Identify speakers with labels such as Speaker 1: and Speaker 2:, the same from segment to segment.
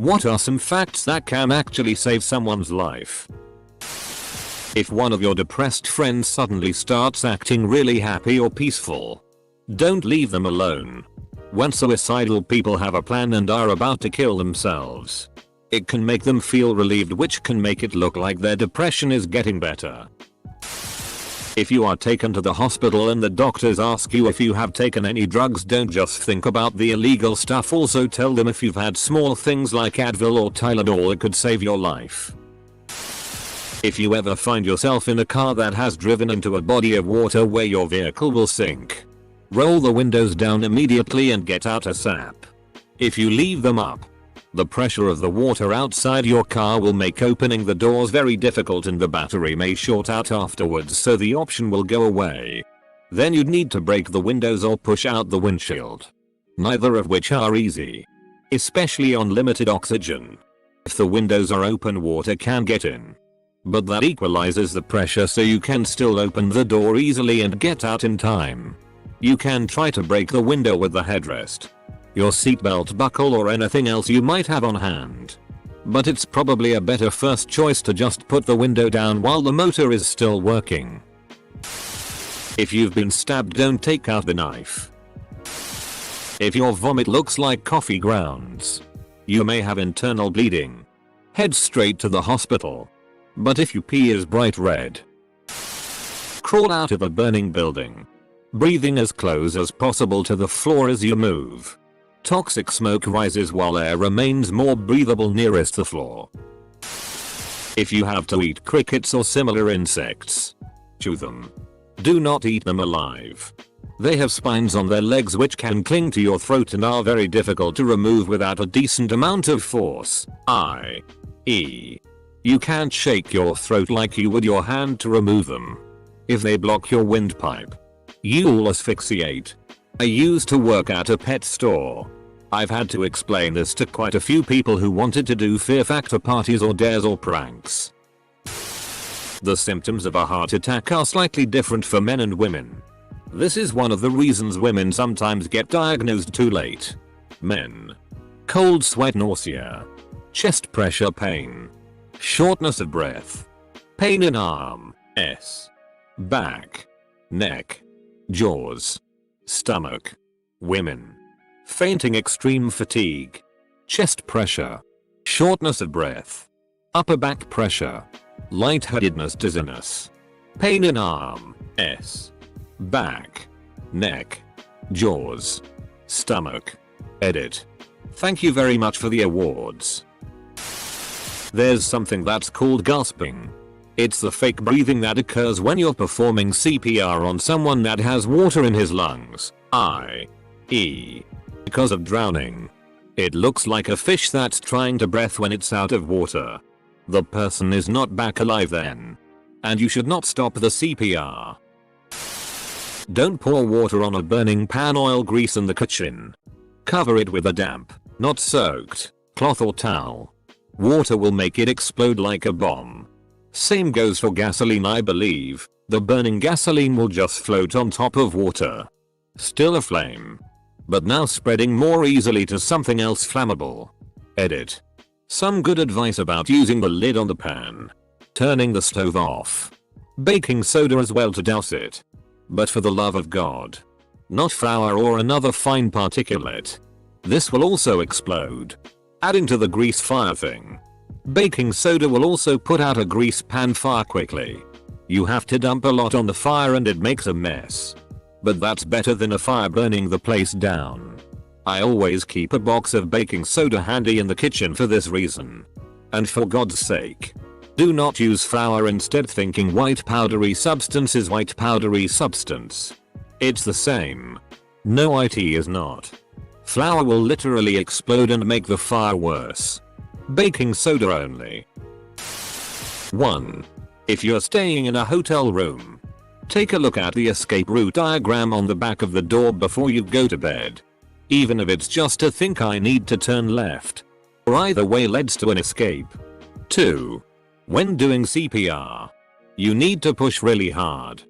Speaker 1: What are some facts that can actually save someone's life? If one of your depressed friends suddenly starts acting really happy or peaceful, don't leave them alone. When suicidal people have a plan and are about to kill themselves, it can make them feel relieved, which can make it look like their depression is getting better. If you are taken to the hospital and the doctors ask you if you have taken any drugs, don't just think about the illegal stuff. Also tell them if you've had small things like Advil or Tylenol that could save your life. If you ever find yourself in a car that has driven into a body of water where your vehicle will sink, roll the windows down immediately and get out ASAP. If you leave them up, the pressure of the water outside your car will make opening the doors very difficult and the battery may short out afterwards, so the option will go away. Then you'd need to break the windows or push out the windshield, neither of which are easy, especially on limited oxygen. If the windows are open, water can get in, but that equalizes the pressure so you can still open the door easily and get out in time. You can try to break the window with the headrest, your seatbelt buckle, or anything else you might have on hand. But it's probably a better first choice to just put the window down while the motor is still working. If you've been stabbed, don't take out the knife. If your vomit looks like coffee grounds, you may have internal bleeding. Head straight to the hospital. But if your pee is bright red, crawl out of a burning building, breathing as close as possible to the floor as you move. Toxic smoke rises while air remains more breathable nearest the floor. If you have to eat crickets or similar insects, chew them. Do not eat them alive. They have spines on their legs which can cling to your throat and are very difficult to remove without a decent amount of force, i.e., you can't shake your throat like you would your hand to remove them. If they block your windpipe, you'll asphyxiate. I used to work at a pet store. I've had to explain this to quite a few people who wanted to do fear factor parties or dares or pranks. The symptoms of a heart attack are slightly different for men and women. This is one of the reasons women sometimes get diagnosed too late. Men: cold sweat, nausea, chest pressure, pain, shortness of breath, pain in arms, back, neck, jaws, stomach. Women: fainting, extreme fatigue, chest pressure, shortness of breath, upper back pressure, lightheadedness, dizziness, pain in arms, back, neck, jaws, stomach. Edit. Thank you very much for the awards. There's something that's called gasping. It's the fake breathing that occurs when you're performing CPR on someone that has water in his lungs, i.e., because of drowning. It looks like a fish that's trying to breathe when it's out of water. The person is not back alive then, and you should not stop the CPR. Don't pour water on a burning pan, oil, grease in the kitchen. Cover it with a damp, not soaked, cloth or towel. Water will make it explode like a bomb. Same goes for gasoline, I believe. The burning gasoline will just float on top of water, still aflame, but now spreading more easily to something else flammable. Edit. Some good advice about using the lid on the pan, turning the stove off, baking soda as well to douse it. But for the love of God, not flour or another fine particulate. This will also explode. Adding to the grease fire thing, baking soda will also put out a grease pan fire quickly. You have to dump a lot on the fire and it makes a mess. But that's better than a fire burning the place down. I always keep a box of baking soda handy in the kitchen for this reason. And for God's sake, do not use flour instead, thinking white powdery substance is white powdery substance. It's the same. No, it is not. Flour will literally explode and make the fire worse. Baking soda only. 1. If you're staying in a hotel room, take a look at the escape route diagram on the back of the door before you go to bed. Even if it's just to think I need to turn left, or either way leads to an escape. 2. When doing CPR, you need to push really hard.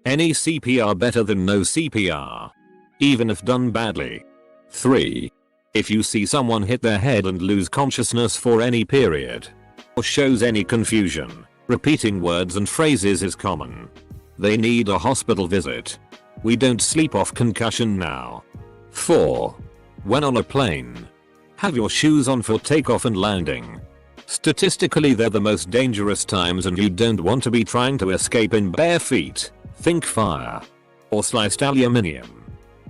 Speaker 1: Any CPR better than no CPR, even if done badly. 3. If you see someone hit their head and lose consciousness for any period, or shows any confusion, repeating words and phrases is common. They need a hospital visit. We don't sleep off concussion now. 4. When on a plane, have your shoes on for takeoff and landing. Statistically, they're the most dangerous times and you don't want to be trying to escape in bare feet. Think fire or sliced aluminium.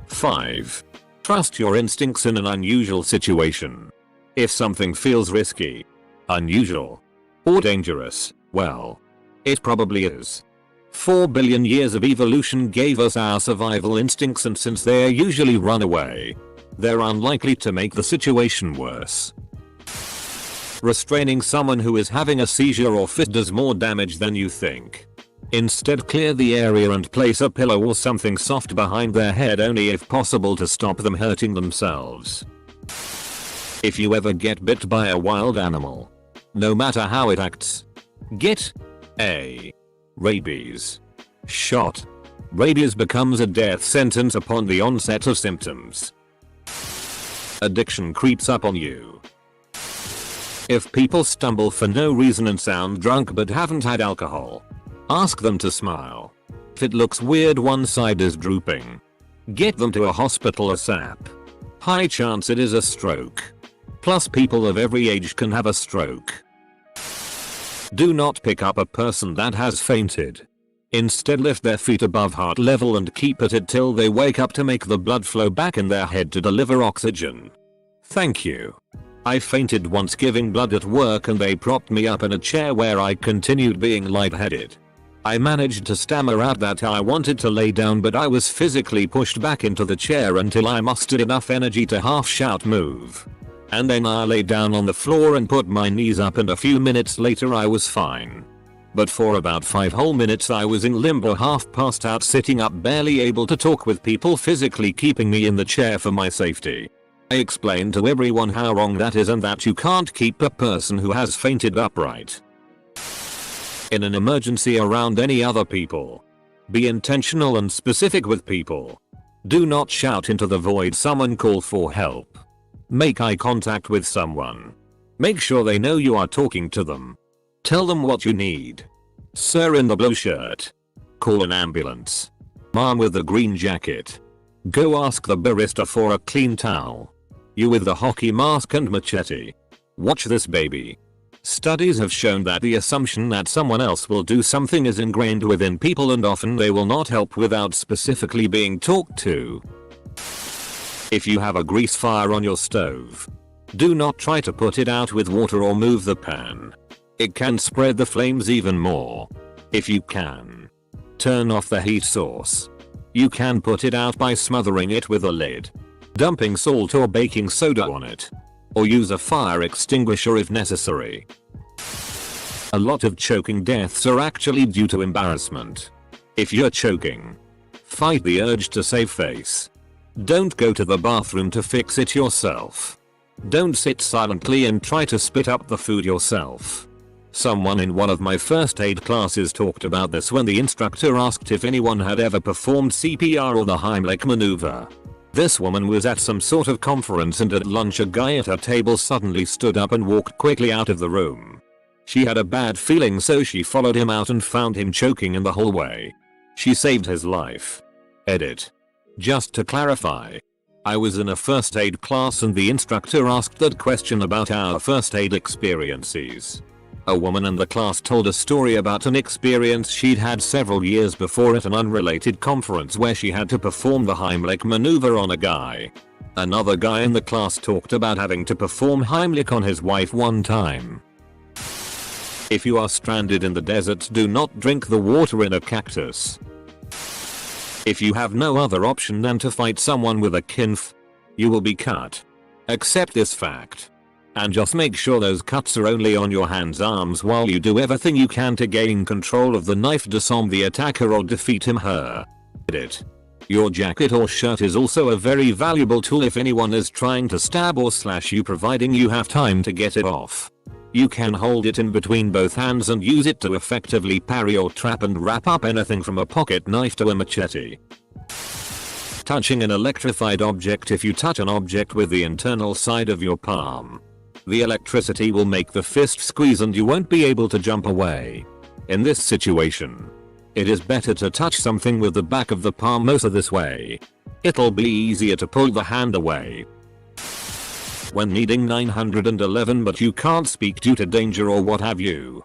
Speaker 1: 5. Trust your instincts in an unusual situation. If something feels risky, unusual, or dangerous, well, it probably is. 4 billion years of evolution gave us our survival instincts, and since they're usually run away, they're unlikely to make the situation worse. Restraining someone who is having a seizure or fit does more damage than you think. Instead, clear the area and place a pillow or something soft behind their head, only if possible, to stop them hurting themselves. If you ever get bit by a wild animal, no matter how it acts, get a rabies shot. Rabies becomes a death sentence upon the onset of symptoms. Addiction creeps up on you. If people stumble for no reason and sound drunk but haven't had alcohol, ask them to smile. If it looks weird one side is drooping, get them to a hospital ASAP. High chance it is a stroke. Plus, people of every age can have a stroke. Do not pick up a person that has fainted. Instead, lift their feet above heart level and keep at it till they wake up to make the blood flow back in their head to deliver oxygen. Thank you. I fainted once giving blood at work and they propped me up in a chair where I continued being lightheaded. I managed to stammer out that I wanted to lay down, but I was physically pushed back into the chair until I mustered enough energy to half shout move. And then I lay down on the floor and put my knees up, and a few minutes later I was fine. But for about 5 whole minutes I was in limbo, half passed out, sitting up, barely able to talk, with people physically keeping me in the chair for my safety. I explained to everyone how wrong that is and that you can't keep a person who has fainted upright. In an emergency around any other people, be intentional and specific with people. Do not shout into the void. Someone call for help. Make eye contact with someone. Make sure they know you are talking to them. Tell them what you need. Sir in the blue shirt, call an ambulance. Mom with the green jacket, go ask the barista for a clean towel. You with the hockey mask and machete, watch this baby. Studies have shown that the assumption that someone else will do something is ingrained within people, and often they will not help without specifically being talked to. If you have a grease fire on your stove, do not try to put it out with water or move the pan. It can spread the flames even more. If you can, turn off the heat source. You can put it out by smothering it with a lid, dumping salt or baking soda on it, or use a fire extinguisher if necessary. A lot of choking deaths are actually due to embarrassment. If you're choking, fight the urge to save face. Don't go to the bathroom to fix it yourself. Don't sit silently and try to spit up the food yourself. Someone in one of my first aid classes talked about this when the instructor asked if anyone had ever performed CPR or the Heimlich maneuver. This woman was at some sort of conference, and at lunch a guy at her table suddenly stood up and walked quickly out of the room. She had a bad feeling, so she followed him out and found him choking in the hallway. She saved his life. Edit. Just to clarify, I was in a first aid class and the instructor asked that question about our first aid experiences. A woman in the class told a story about an experience she'd had several years before at an unrelated conference where she had to perform the Heimlich maneuver on a guy. Another guy in the class talked about having to perform Heimlich on his wife one time. If you are stranded in the desert, do not drink the water in a cactus. If you have no other option than to fight someone with a knife, you will be cut. Accept this fact. And just make sure those cuts are only on your hands, arms, while you do everything you can to gain control of the knife, disarm the attacker or defeat him/her. Your jacket or shirt is also a very valuable tool if anyone is trying to stab or slash you, providing you have time to get it off. You can hold it in between both hands and use it to effectively parry or trap and wrap up anything from a pocket knife to a machete. touching an electrified object if you touch an object with the internal side of your palm. The electricity will make the fist squeeze and you won't be able to jump away. In this situation, it is better to touch something with the back of the palm most of this way. It'll be easier to pull the hand away. When needing 911 but you can't speak due to danger or what have you,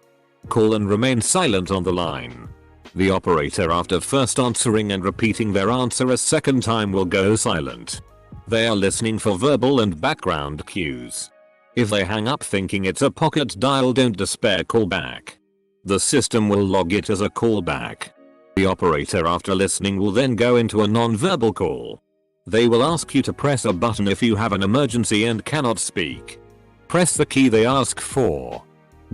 Speaker 1: call and remain silent on the line. The operator, after first answering and repeating their answer a second time, will go silent. They are listening for verbal and background cues. If they hang up thinking it's a pocket dial, don't despair, call back. The system will log it as a callback. The operator, after listening, will then go into a non-verbal call. They will ask you to press a button if you have an emergency and cannot speak. Press the key they ask for.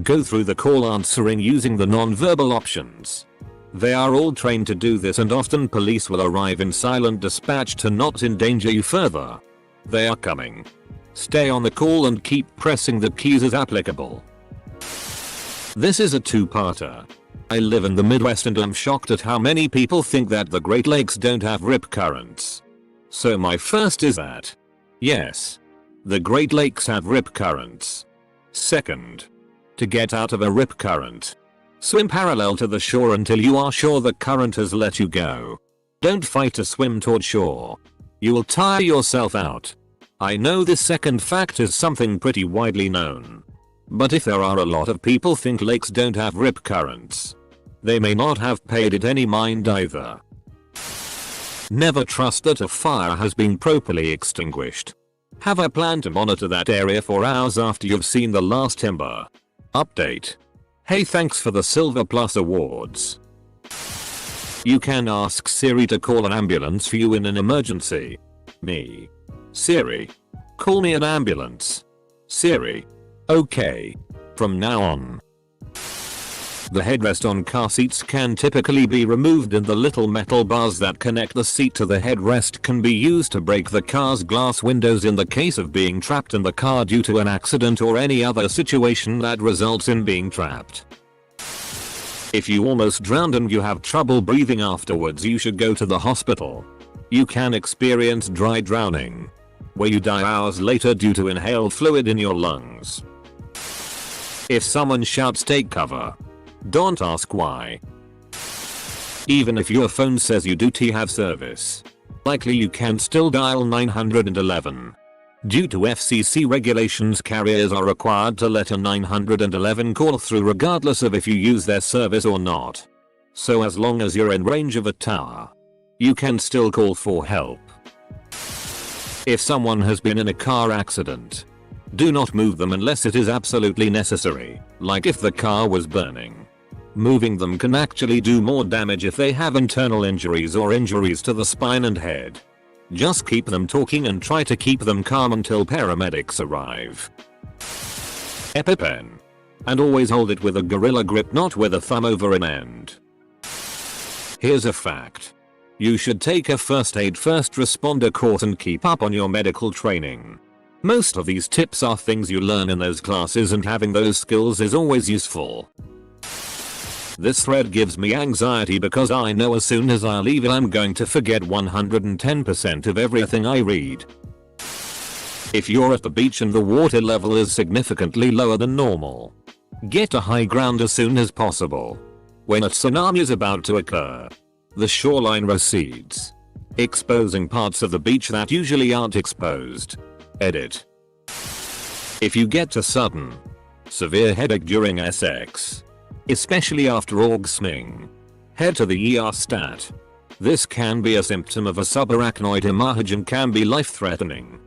Speaker 1: Go through the call answering using the non-verbal options. They are all trained to do this, and often police will arrive in silent dispatch to not endanger you further. They are coming. Stay on the call and keep pressing the keys as applicable. This is a two-parter. I live in the Midwest and I'm shocked at how many people think that the Great Lakes don't have rip currents. So my first is that, yes, the Great Lakes have rip currents. Second, to get out of a rip current, swim parallel to the shore until you are sure the current has let you go. Don't fight to swim toward shore. You will tire yourself out. I know this second fact is something pretty widely known. But if there are a lot of people think lakes don't have rip currents, they may not have paid it any mind either. Never trust that a fire has been properly extinguished. Have a plan to monitor that area for hours after you've seen the last ember. Update. Hey, thanks for the Silver Plus awards. You can ask Siri to call an ambulance for you in an emergency. Me. Siri, call me an ambulance. Siri. Okay. From now on. The headrest on car seats can typically be removed, and the little metal bars that connect the seat to the headrest can be used to break the car's glass windows in the case of being trapped in the car due to an accident or any other situation that results in being trapped. If you almost drowned and you have trouble breathing afterwards, you should go to the hospital. You can experience dry drowning, where you die hours later due to inhaled fluid in your lungs. If someone shouts take cover, don't ask why. Even if your phone says you do have service, likely you can still dial 911. Due to FCC regulations, carriers are required to let a 911 call through regardless of if you use their service or not. So as long as you're in range of a tower, you can still call for help. If someone has been in a car accident, do not move them unless it is absolutely necessary, like if the car was burning. Moving them can actually do more damage if they have internal injuries or injuries to the spine and head. Just keep them talking and try to keep them calm until paramedics arrive. EpiPen. And always hold it with a gorilla grip, not with a thumb over an end. Here's a fact. You should take a first aid first responder course and keep up on your medical training. Most of these tips are things you learn in those classes, and having those skills is always useful. This thread gives me anxiety because I know as soon as I leave it I'm going to forget 110% of everything I read. If you're at the beach and the water level is significantly lower than normal, get to high ground as soon as possible. When a tsunami is about to occur, the shoreline recedes, exposing parts of the beach that usually aren't exposed. Edit. If you get a sudden, severe headache during sex, especially after orgasming, head to the ER stat. This can be a symptom of a subarachnoid hemorrhage and can be life-threatening.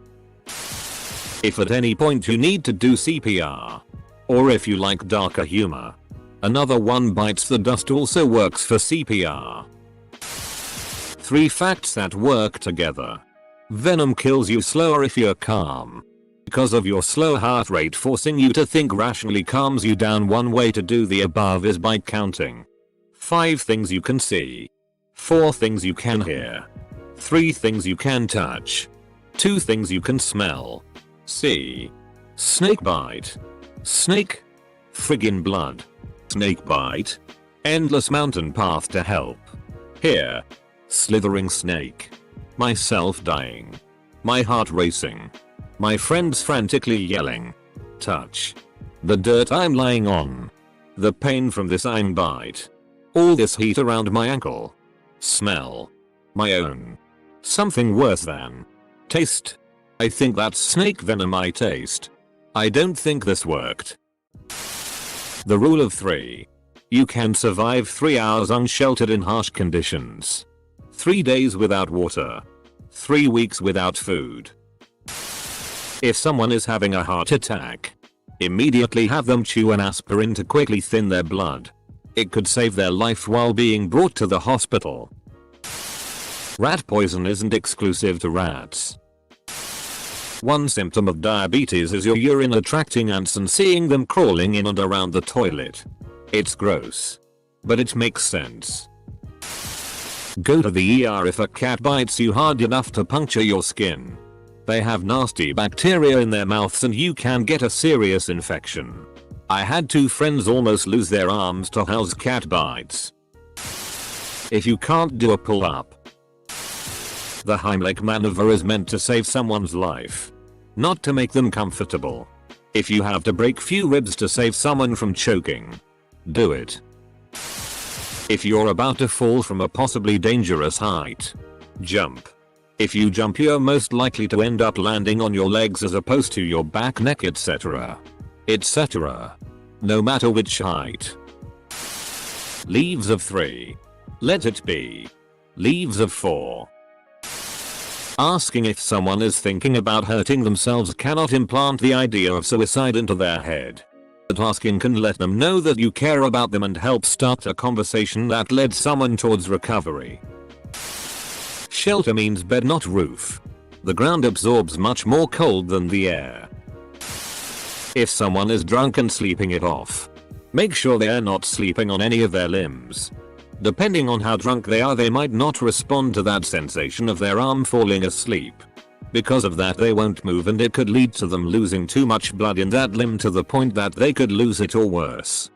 Speaker 1: If at any point you need to do CPR, or if you like darker humor, Another One Bites the Dust also works for CPR. 3 facts that work together. Venom kills you slower if you're calm. Because of your slow heart rate, forcing you to think rationally calms you down. One way to do the above is by counting 5 things you can see, 4 things you can hear, 3 things you can touch, 2 things you can smell. See. Snake bite. Snake. Friggin' blood. Snake bite. Endless mountain path to help. Here. Slithering snake. myself dying, my heart racing, my friends frantically yelling, touch, the dirt I'm lying on, the pain from this iron bite, all this heat around my ankle, smell, my own, something worse than, taste. I think that's snake venom I taste. I don't think this worked. The rule of 3. You can survive 3 hours unsheltered in harsh conditions, 3 days without water, 3 weeks without food. If someone is having a heart attack, immediately have them chew an aspirin to quickly thin their blood. It could save their life while being brought to the hospital. Rat poison isn't exclusive to rats. One symptom of diabetes is your urine attracting ants and seeing them crawling in and around the toilet. It's gross, but it makes sense. Go to the ER if a cat bites you hard enough to puncture your skin. They have nasty bacteria in their mouths and you can get a serious infection. I had 2 friends almost lose their arms to house cat bites. If you can't do a pull-up, the Heimlich maneuver is meant to save someone's life, not to make them comfortable. If you have to break few ribs to save someone from choking, do it. If you're about to fall from a possibly dangerous height, jump. If you jump, you're most likely to end up landing on your legs as opposed to your back, neck, etc. etc. No matter which height. Leaves of 3. Let it be. Leaves of 4. Asking if someone is thinking about hurting themselves cannot implant the idea of suicide into their head. But asking can let them know that you care about them and help start a conversation that led someone towards recovery. Shelter means bed, not roof. The ground absorbs much more cold than the air. If someone is drunk and sleeping it off, make sure they are not sleeping on any of their limbs. Depending on how drunk they are, they might not respond to that sensation of their arm falling asleep. Because of that, they won't move and it could lead to them losing too much blood in that limb to the point that they could lose it or worse.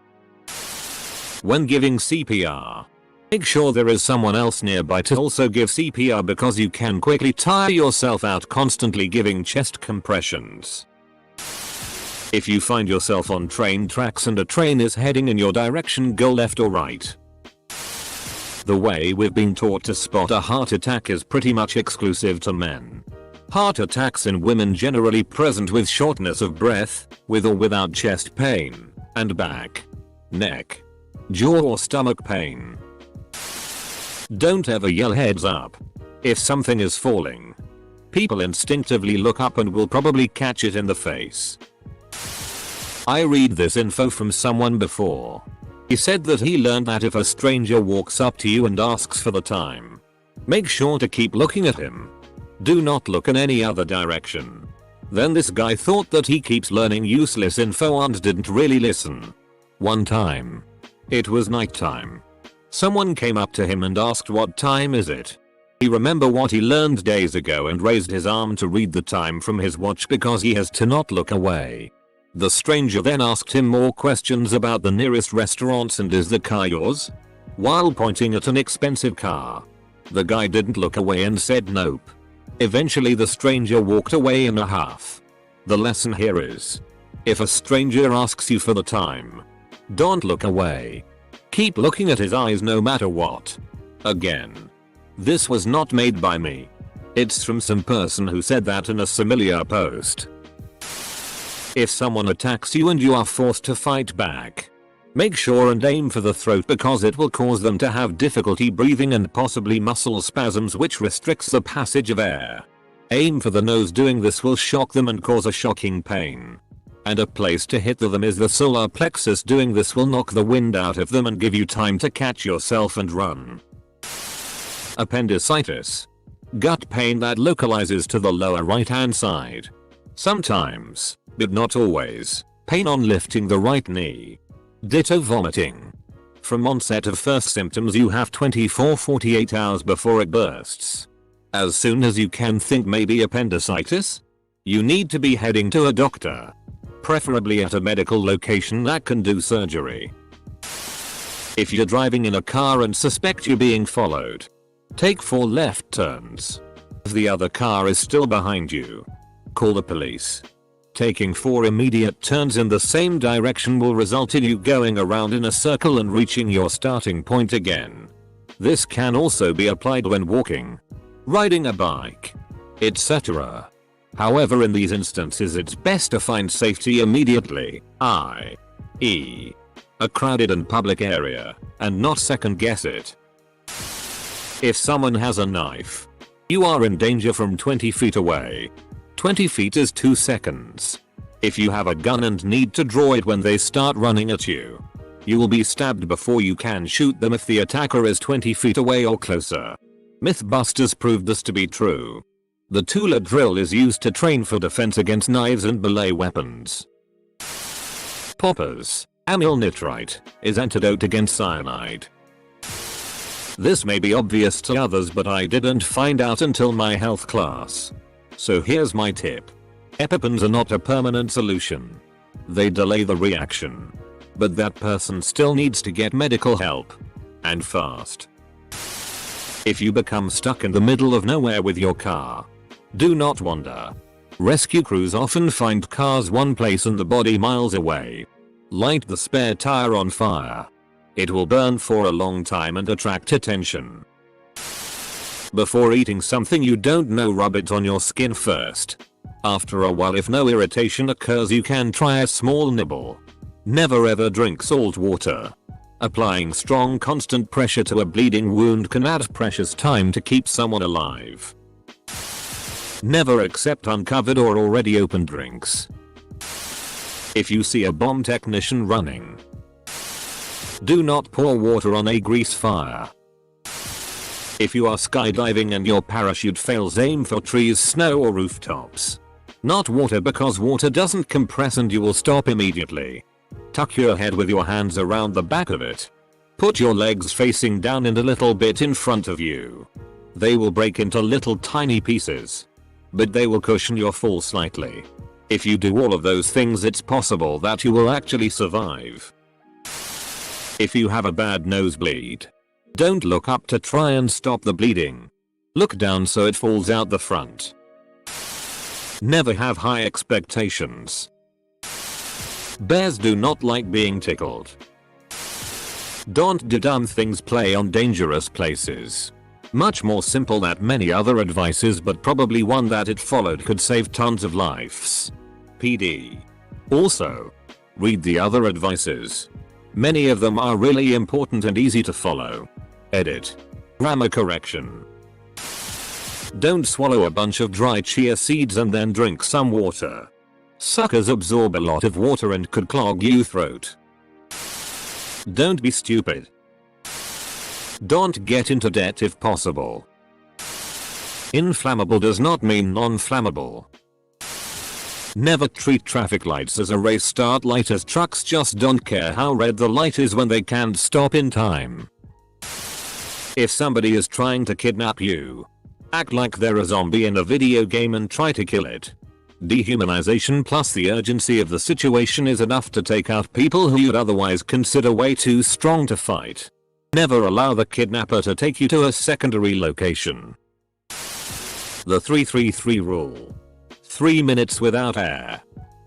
Speaker 1: When giving CPR, make sure there is someone else nearby to also give CPR because you can quickly tire yourself out constantly giving chest compressions. If you find yourself on train tracks and a train is heading in your direction, go left or right. The way we've been taught to spot a heart attack is pretty much exclusive to men. Heart attacks in women generally present with shortness of breath, with or without chest pain, and back, neck, jaw or stomach pain. Don't ever yell heads up. If something is falling, people instinctively look up and will probably catch it in the face. I read this info from someone before. He said that he learned that if a stranger walks up to you and asks for the time, make sure to keep looking at him. Do not look in any other direction. Then this guy thought that he keeps learning useless info and didn't really listen. One time, it was nighttime. Someone came up to him and asked what time is it. He remembered what he learned days ago and raised his arm to read the time from his watch because he has to not look away. The stranger then asked him more questions about the nearest restaurants and is the car yours? While pointing at an expensive car. The guy didn't look away and said nope. Eventually the stranger walked away in a huff. The lesson here is, if a stranger asks you for the time, don't look away. Keep looking at his eyes no matter what. Again, this was not made by me. It's from some person who said that in a similar post. If someone attacks you and you are forced to fight back, make sure and aim for the throat because it will cause them to have difficulty breathing and possibly muscle spasms which restricts the passage of air. Aim for the nose, doing this will shock them and cause a shocking pain. And a place to hit them is the solar plexus, doing this will knock the wind out of them and give you time to catch yourself and run. Appendicitis. Gut pain that localizes to the lower right hand side. Sometimes, but not always, pain on lifting the right knee. Ditto vomiting. From onset of first symptoms you have 24-48 hours before it bursts. As soon as you can think maybe appendicitis, you need to be heading to a doctor. Preferably at a medical location that can do surgery. If you're driving in a car and suspect you're being followed, take 4 left turns. If the other car is still behind you, call the police. Taking 4 immediate turns in the same direction will result in you going around in a circle and reaching your starting point again. This can also be applied when walking, riding a bike, etc. However, in these instances it's best to find safety immediately, i.e., a crowded and public area, and not second guess it. If someone has a knife, you are in danger from 20 feet away. 20 feet is 2 seconds. If you have a gun and need to draw it when they start running at you, you will be stabbed before you can shoot them if the attacker is 20 feet away or closer. Mythbusters proved this to be true. The Tula drill is used to train for defense against knives and melee weapons. Poppers. Amyl nitrite is antidote against cyanide. This may be obvious to others, but I didn't find out until my health class. So here's my tip. EpiPens are not a permanent solution. They delay the reaction. But that person still needs to get medical help. And fast. If you become stuck in the middle of nowhere with your car, do not wander. Rescue crews often find cars one place and the body miles away. Light the spare tire on fire. It will burn for a long time and attract attention. Before eating something you don't know, rub it on your skin first. After a while, if no irritation occurs, you can try a small nibble. Never ever drink salt water. Applying strong constant pressure to a bleeding wound can add precious time to keep someone alive. Never accept uncovered or already opened drinks. If you see a bomb technician running, do not pour water on a grease fire. If you are skydiving and your parachute fails, aim for trees, snow or rooftops. Not water, because water doesn't compress and you will stop immediately. Tuck your head with your hands around the back of it. Put your legs facing down and a little bit in front of you. They will break into little tiny pieces, but they will cushion your fall slightly. If you do all of those things, it's possible that you will actually survive. If you have a bad nosebleed, don't look up to try and stop the bleeding. Look down so it falls out the front. Never have high expectations. Bears do not like being tickled. Don't do dumb things, play on dangerous places. Much more simple than many other advices, but probably one that it followed could save tons of lives. PD. Also, read the other advices. Many of them are really important and easy to follow. Edit. Grammar correction. Don't swallow a bunch of dry chia seeds and then drink some water. Suckers absorb a lot of water and could clog your throat. Don't be stupid. Don't get into debt if possible. Inflammable does not mean non-flammable. Never treat traffic lights as a race start light, as trucks just don't care how red the light is when they can't stop in time. If somebody is trying to kidnap you, act like they're a zombie in a video game and try to kill it. Dehumanization plus the urgency of the situation is enough to take out people who you'd otherwise consider way too strong to fight. Never allow the kidnapper to take you to a secondary location. The 3-3-3 rule. 3 minutes without air.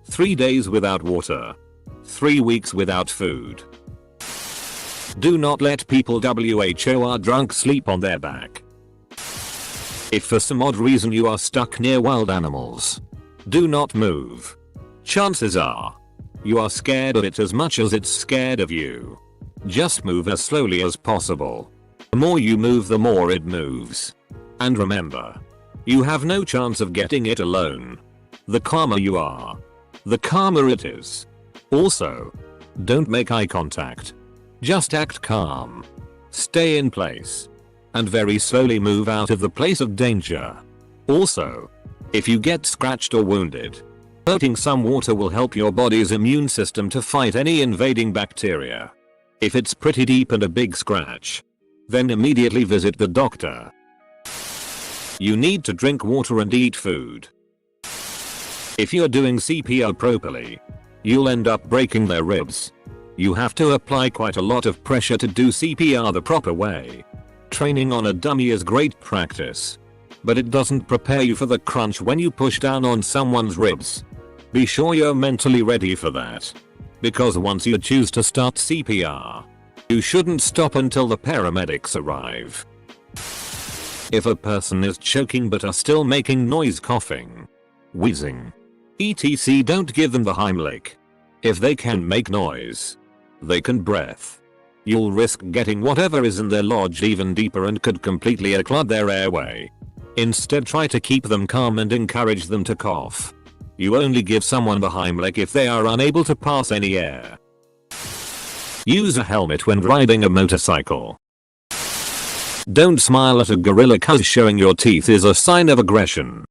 Speaker 1: 3 days without water. 3 weeks without food. Do not let people who are drunk sleep on their back. If for some odd reason you are stuck near wild animals, do not move. Chances are, you are scared of it as much as it's scared of you. Just move as slowly as possible. The more you move, the more it moves. And remember, you have no chance of getting it alone. The calmer you are, the calmer it is. Also, don't make eye contact. Just act calm. Stay in place. And very slowly move out of the place of danger. Also, if you get scratched or wounded, drinking some water will help your body's immune system to fight any invading bacteria. If it's pretty deep and a big scratch, then immediately visit the doctor. You need to drink water and eat food. If you're doing CPR properly, you'll end up breaking their ribs. You have to apply quite a lot of pressure to do CPR the proper way. Training on a dummy is great practice. but it doesn't prepare you for the crunch when you push down on someone's ribs. Be sure you're mentally ready for that. Because once you choose to start CPR, you shouldn't stop until the paramedics arrive. If a person is choking but are still making noise, coughing, wheezing, etc., don't give them the Heimlich. If they can make noise, they can breath. You'll risk getting whatever is in there lodged even deeper and could completely occlude their airway. Instead, try to keep them calm and encourage them to cough. You only give someone the Heimlich if they are unable to pass any air. Use a helmet when riding a motorcycle. Don't smile at a gorilla cause showing your teeth is a sign of aggression.